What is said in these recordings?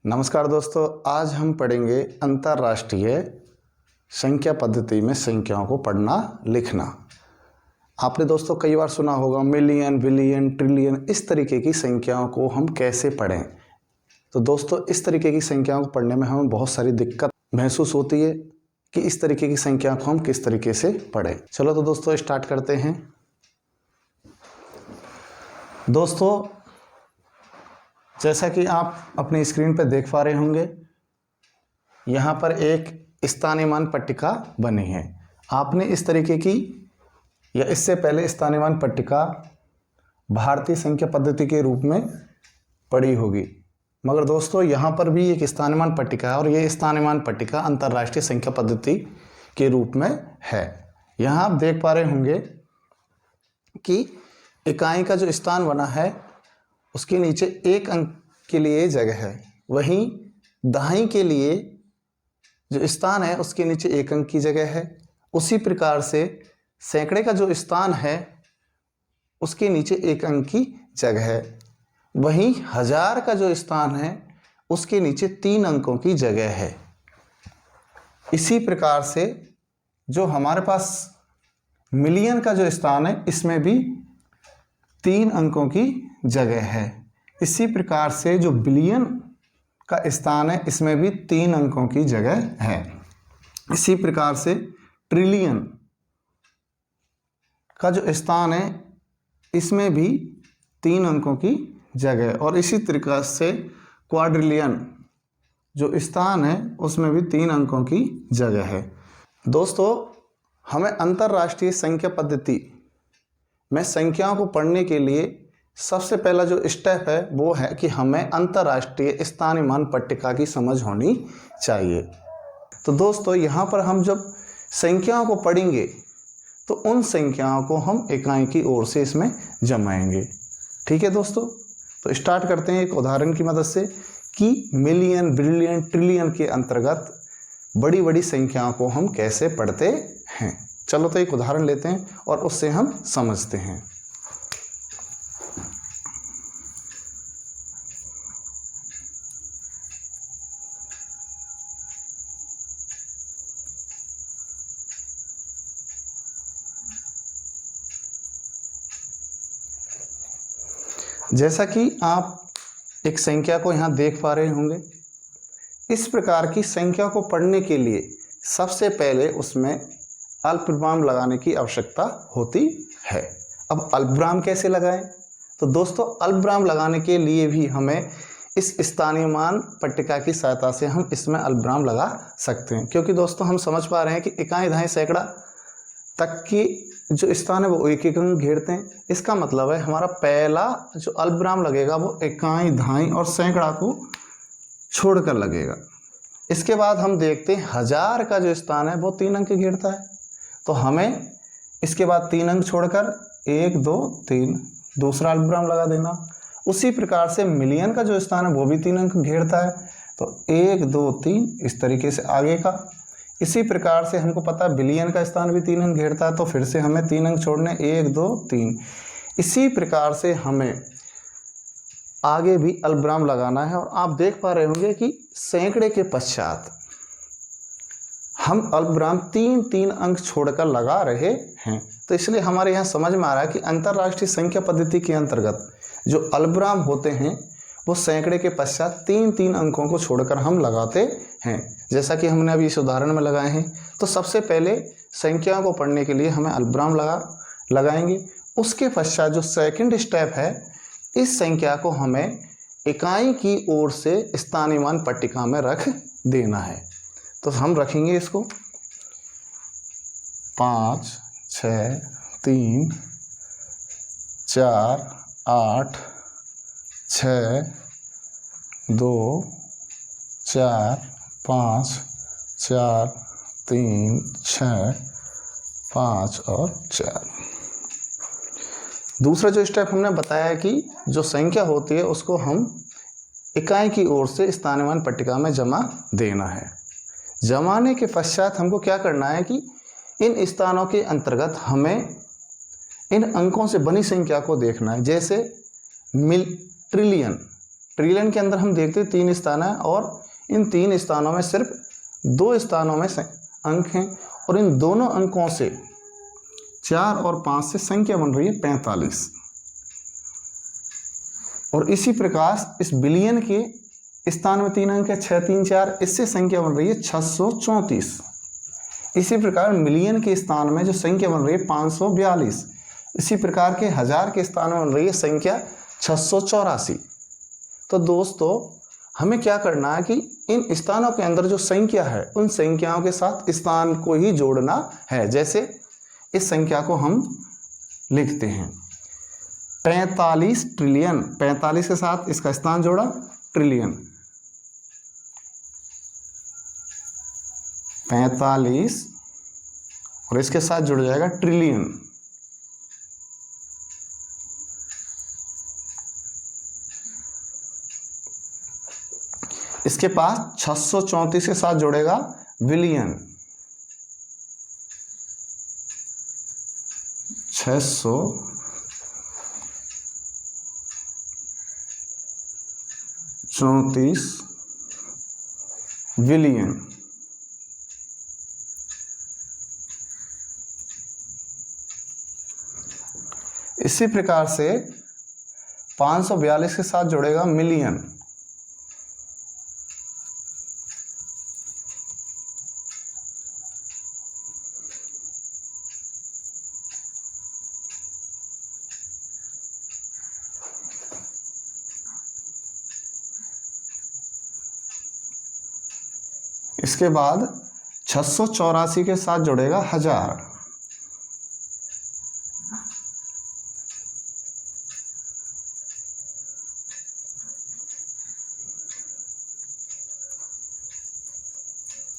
नमस्कार दोस्तों, आज हम पढ़ेंगे अंतर्राष्ट्रीय संख्या पद्धति में संख्याओं को पढ़ना लिखना। आपने दोस्तों कई बार सुना होगा मिलियन, बिलियन, ट्रिलियन, इस तरीके की संख्याओं को हम कैसे पढ़ें। तो दोस्तों इस तरीके की संख्याओं को पढ़ने में हमें बहुत सारी दिक्कत महसूस होती है कि इस तरीके की संख्या को हम किस तरीके से पढ़ें। चलो तो दोस्तों स्टार्ट करते हैं। दोस्तों जैसा कि आप अपनी स्क्रीन पर देख पा रहे होंगे, यहाँ पर एक स्थानीयमान पट्टिका बनी है। आपने इस तरीके की या इससे पहले स्थानीयमान पट्टिका भारतीय संख्या पद्धति के रूप में पढ़ी होगी, मगर दोस्तों यहाँ पर भी एक स्थानीयमान पट्टिका है और ये स्थानीयमान पट्टिका अंतर्राष्ट्रीय संख्या पद्धति के रूप में है। यहाँ आप देख पा रहे होंगे कि इकाई का जो स्थान बना है उसके नीचे एक अंक के लिए जगह है, वहीं दहाई के लिए जो स्थान है उसके नीचे एक अंक की जगह है। उसी प्रकार से सैकड़े का जो स्थान है उसके नीचे एक अंक की जगह है, वहीं हजार का जो स्थान है उसके नीचे 3 अंकों की जगह है। इसी प्रकार से जो हमारे पास मिलियन का जो स्थान है इसमें भी 3 अंकों की जगह है। इसी प्रकार से जो बिलियन का स्थान है इसमें भी 3 अंकों की जगह है। इसी प्रकार से ट्रिलियन का जो स्थान है इसमें भी 3 अंकों की जगह है और इसी तरीके से क्वाड्रिलियन जो स्थान है उसमें भी 3 अंकों की जगह है। दोस्तों हमें अंतर्राष्ट्रीय संख्या पद्धति में संख्याओं को पढ़ने के लिए सबसे पहला जो स्टेप है वो है कि हमें अंतर्राष्ट्रीय स्थानीयमान पट्टिका की समझ होनी चाहिए। तो दोस्तों यहाँ पर हम जब संख्याओं को पढ़ेंगे तो उन संख्याओं को हम इकाई की ओर से इसमें जमाएंगे। ठीक है दोस्तों, तो स्टार्ट करते हैं एक उदाहरण की मदद से कि मिलियन, बिलियन, ट्रिलियन के अंतर्गत बड़ी बड़ी संख्याओं को हम कैसे पढ़ते हैं। चलो तो एक उदाहरण लेते हैं और उससे हम समझते हैं। जैसा कि आप एक संख्या को यहाँ देख पा रहे होंगे, इस प्रकार की संख्या को पढ़ने के लिए सबसे पहले उसमें अल्पविराम लगाने की आवश्यकता होती है। अब अल्पविराम कैसे लगाएं? तो दोस्तों अल्पविराम लगाने के लिए भी हमें इस स्थानीयमान पट्टिका की सहायता से हम इसमें अल्पविराम लगा सकते हैं, क्योंकि दोस्तों हम समझ पा रहे हैं कि इकाई, दहाई, सैकड़ा तक की जो स्थान है वो एक एक अंक घेरते हैं। इसका मतलब है हमारा पहला जो अल्पविराम लगेगा वो इकाई, दहाई और सैकड़ा को छोड़कर लगेगा। इसके बाद हम देखते हैं हजार का जो स्थान है वो 3 अंक घेरता है, तो हमें इसके बाद 3 अंक छोड़कर 1, 2, 3 दूसरा अल्पविराम लगा देना। उसी प्रकार से मिलियन का जो स्थान है वो भी 3 अंक घेरता है, तो 1, 2, 3 इस तरीके से आगे का। इसी प्रकार से हमको पता है बिलियन का स्थान भी 3 अंक घेरता है, तो फिर से हमें 3 अंक छोड़ने 1, 2, 3। इसी प्रकार से हमें आगे भी अल्पविराम लगाना है और आप देख पा रहे होंगे कि सैकड़े के पश्चात हम अल्पविराम 3-3 अंक छोड़कर लगा रहे हैं। तो इसलिए हमारे यहाँ समझ में आ रहा है कि अंतर्राष्ट्रीय संख्या पद्धति के अंतर्गत जो अल्पविराम होते हैं वो सैकड़े के पश्चात 3-3 अंकों को छोड़कर हम लगाते हैं, जैसा कि हमने अभी इस उदाहरण में लगाए हैं। तो सबसे पहले संख्याओं को पढ़ने के लिए हमें अल्पविराम लगाएंगे। उसके पश्चात जो सेकंड स्टेप है, इस संख्या को हमें इकाई की ओर से स्थानीयमान पट्टिका में रख देना है। तो हम रखेंगे इसको 5, 6, 3, 4, 8, 6, 2, 4, 5, 4, 3, 6, 5 और 4। दूसरा जो स्टेप हमने बताया है कि जो संख्या होती है उसको हम इकाई की ओर से स्थानीयमान पट्टिका में जमा देना है। जमाने के पश्चात हमको क्या करना है कि इन स्थानों के अंतर्गत हमें इन अंकों से बनी संख्या को देखना है। जैसे ट्रिलियन ट्रिलियन के अंदर हम देखते हैं 3 स्थान है और इन 3 स्थानों में सिर्फ 2 स्थानों में अंक हैं और इन दोनों अंकों से 4 और 5 से संख्या बन रही है 45। और इसी प्रकार इस बिलियन के स्थान में 3 अंक है 6, 3, 4, इससे संख्या बन रही है 634। इसी प्रकार मिलियन के स्थान में जो संख्या बन रही है 542। इसी प्रकार के हजार के स्थान में बन रही है संख्या 684। तो दोस्तों हमें क्या करना है कि इन स्थानों के अंदर जो संख्या है उन संख्याओं के साथ स्थान को ही जोड़ना है। जैसे इस संख्या को हम लिखते हैं 45 ट्रिलियन, 45 के साथ इसका स्थान जोड़ा ट्रिलियन, 45 और इसके साथ जुड़ जाएगा ट्रिलियन। इसके पास 634 के साथ जुड़ेगा बिलियन, 634 बिलियन। इसी प्रकार से 542 के साथ जुड़ेगा मिलियन, 684 के साथ जुड़ेगा हजार,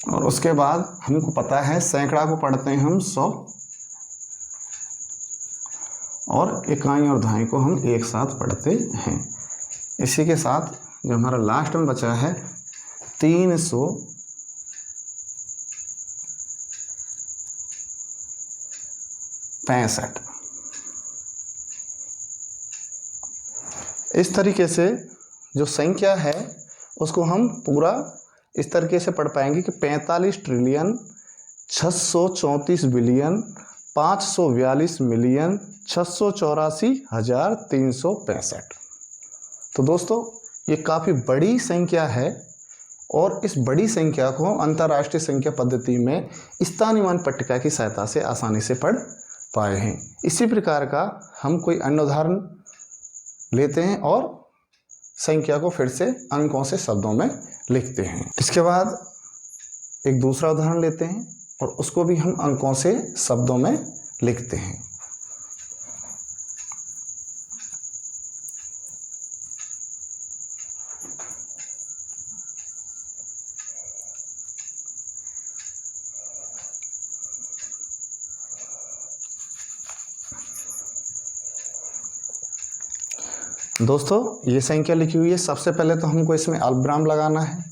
और उसके बाद हमको पता है सैकड़ा को पढ़ते हैं हम 100 और इकाई और दहाई को हम एक साथ पढ़ते हैं। इसी के साथ जो हमारा लास्ट में बचा है 365। इस तरीके से जो संख्या है उसको हम पूरा इस तरीके से पढ़ पाएंगे कि 45 ट्रिलियन, 634 बिलियन, 542 मिलियन, 684,365। तो दोस्तों ये काफ़ी बड़ी संख्या है और इस बड़ी संख्या को अंतर्राष्ट्रीय संख्या पद्धति में स्थानीयमान पट्टिका की सहायता से आसानी से पढ़ पाए हैं। इसी प्रकार का हम कोई अन्य उदाहरण लेते हैं और संख्या को फिर से अंकों से शब्दों में लिखते हैं। इसके बाद एक दूसरा उदाहरण लेते हैं और उसको भी हम अंकों से शब्दों में लिखते हैं। दोस्तों ये संख्या लिखी हुई है, सबसे पहले तो हमको इसमें अल्पविराम लगाना है।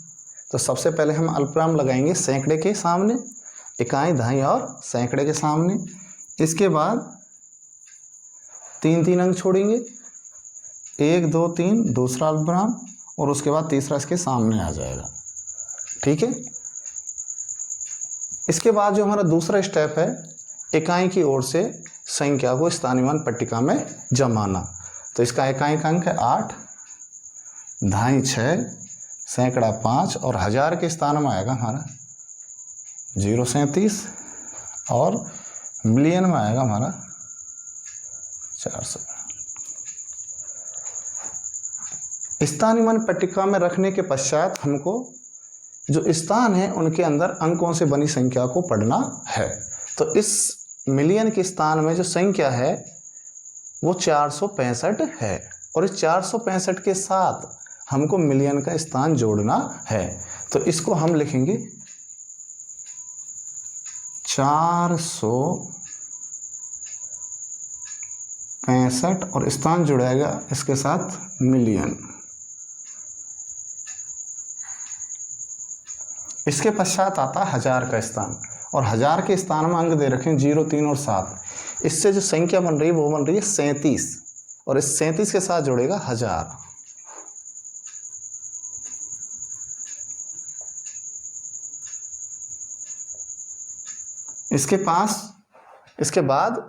तो सबसे पहले हम अल्पविराम लगाएंगे सैकड़े के सामने, इकाई, दहाई और सैकड़े के सामने। इसके बाद 3 अंक छोड़ेंगे, 1, 2, 3, दूसरा अल्पविराम और उसके बाद तीसरा इसके सामने आ जाएगा। ठीक है। इसके बाद जो हमारा दूसरा स्टेप है इकाई की ओर से संख्या को स्थानीयमान पट्टिका में जमाना। तो इसका इकाई का अंक है 8, दहाई 6, सैकड़ा 5 और हजार के स्थान में आएगा हमारा 037 और मिलियन में आएगा हमारा 400। स्थानीयमान पट्टिका में रखने के पश्चात हमको जो स्थान है उनके अंदर अंकों से बनी संख्या को पढ़ना है। तो इस मिलियन के स्थान में जो संख्या है वो 465 है और इस 465 के साथ हमको मिलियन का स्थान जोड़ना है। तो इसको हम लिखेंगे 465 और स्थान जुड़ेगा इसके साथ मिलियन। इसके पश्चात आता है हजार का स्थान और हजार के स्थान में अंक दे रखे हैं 0, 3 और 7। इससे जो संख्या बन रही है वो बन रही है 37 और इस 37 के साथ जुड़ेगा हजार। इसके बाद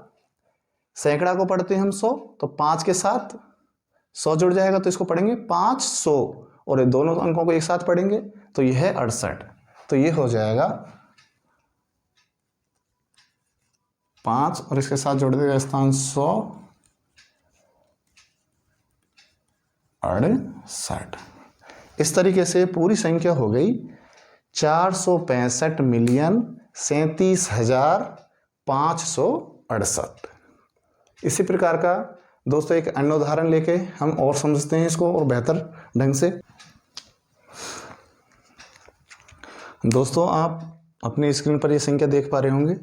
सैकड़ा को पढ़ते हैं हम 100, तो 5 के साथ 100 जुड़ जाएगा तो इसको पढ़ेंगे 500, और ये दोनों अंकों को एक साथ पढ़ेंगे तो यह है 68। तो ये हो जाएगा 5 और इसके साथ जोड़ देगा स्थान 168। इस तरीके से पूरी संख्या हो गई 465,37,568। इसी प्रकार का दोस्तों एक अन्य उदाहरण लेके हम और समझते हैं इसको और बेहतर ढंग से। दोस्तों आप अपनी स्क्रीन पर ये संख्या देख पा रहे होंगे।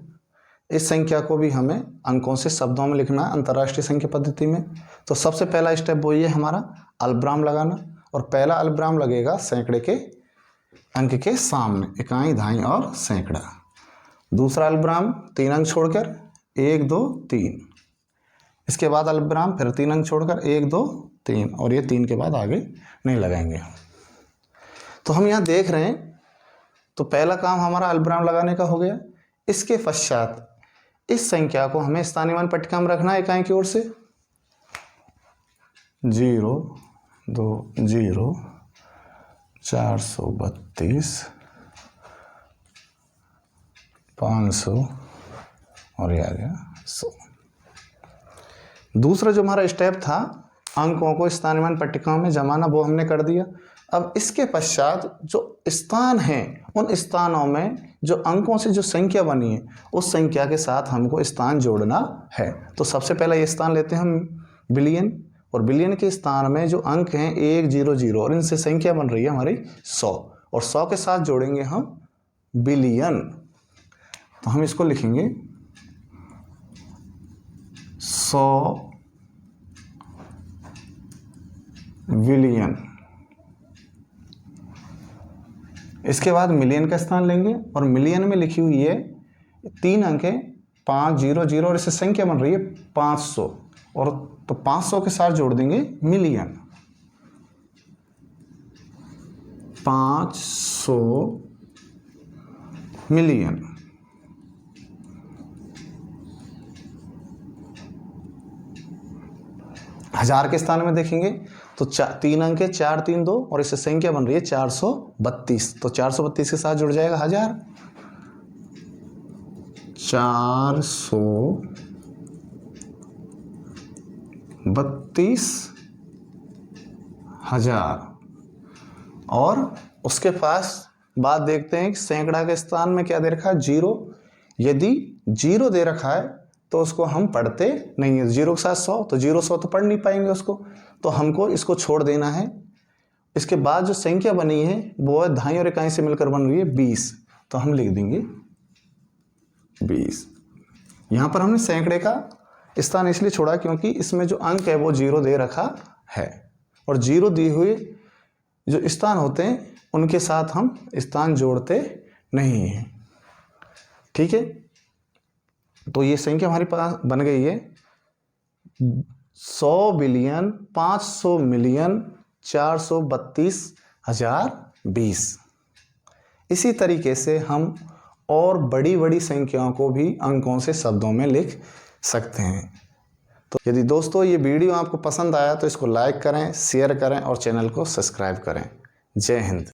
इस संख्या को भी हमें अंकों से शब्दों में लिखना है अंतर्राष्ट्रीय संख्या पद्धति में। तो सबसे पहला स्टेप वो ये हमारा अल्पविराम लगाना, और पहला अल्पविराम लगेगा सैकड़े के अंक के सामने, इकाई, दहाई और सैकड़ा। दूसरा अल्पविराम 3 अंक छोड़कर 1 2 3। इसके बाद अल्पविराम फिर 3 अंक छोड़कर 1 2 3, और ये 3 के बाद आगे नहीं लगाएंगे। तो हम यहाँ देख रहे हैं, तो पहला काम हमारा अल्पविराम लगाने का हो गया। इसके पश्चात इस संख्या को हमें स्थानीय मान पट्टिका में रखना है इकाई की ओर से। 0 2 0 432 500 और ये आ गया 100। दूसरा जो हमारा स्टेप था अंकों को स्थानीय मान पट्टिकाओं में जमाना, वो हमने कर दिया। अब इसके पश्चात जो स्थान हैं उन स्थानों में जो अंकों से जो संख्या बनी है उस संख्या के साथ हमको स्थान जोड़ना है। तो सबसे पहला ये स्थान लेते हैं हम बिलियन, और बिलियन के स्थान में जो अंक हैं 1 0 0 और इनसे संख्या बन रही है हमारी 100, और 100 के साथ जोड़ेंगे हम बिलियन। तो हम इसको लिखेंगे 100 बिलियन। इसके बाद मिलियन का स्थान लेंगे, और मिलियन में लिखी हुई है 3 अंक है 5 0 0 और इससे संख्या बन रही है 500, और तो 500 के साथ जोड़ देंगे मिलियन। 500 मिलियन। हजार के स्थान में देखेंगे तो 3 अंक है 4 3 2 और इससे संख्या बन रही है 432, तो 432 के साथ जुड़ जाएगा 1000। 432,000। और उसके पास बात देखते हैं कि सैकड़ा के स्थान में क्या दे रखा है 0। यदि 0 दे रखा है तो उसको हम पढ़ते नहीं है। 0 के साथ 100, तो 0 100 तो पढ़ नहीं पाएंगे उसको, तो हमको इसको छोड़ देना है। इसके बाद जो संख्या बनी है वो है दहाई और इकाई से मिलकर बन रही है 20, तो हम लिख देंगे 20। यहाँ पर हमने सैकड़े का स्थान इसलिए छोड़ा क्योंकि इसमें जो अंक है वो 0 दे रखा है, और 0 दिए हुए जो स्थान होते हैं उनके साथ हम स्थान जोड़ते नहीं हैं। ठीक है, तो ये संख्या हमारे पास बन गई है 100 बिलियन 500 मिलियन 432,020। इसी तरीके से हम और बड़ी बड़ी संख्याओं को भी अंकों से शब्दों में लिख सकते हैं। तो यदि दोस्तों ये वीडियो आपको पसंद आया तो इसको लाइक करें, शेयर करें और चैनल को सब्सक्राइब करें। जय हिंद।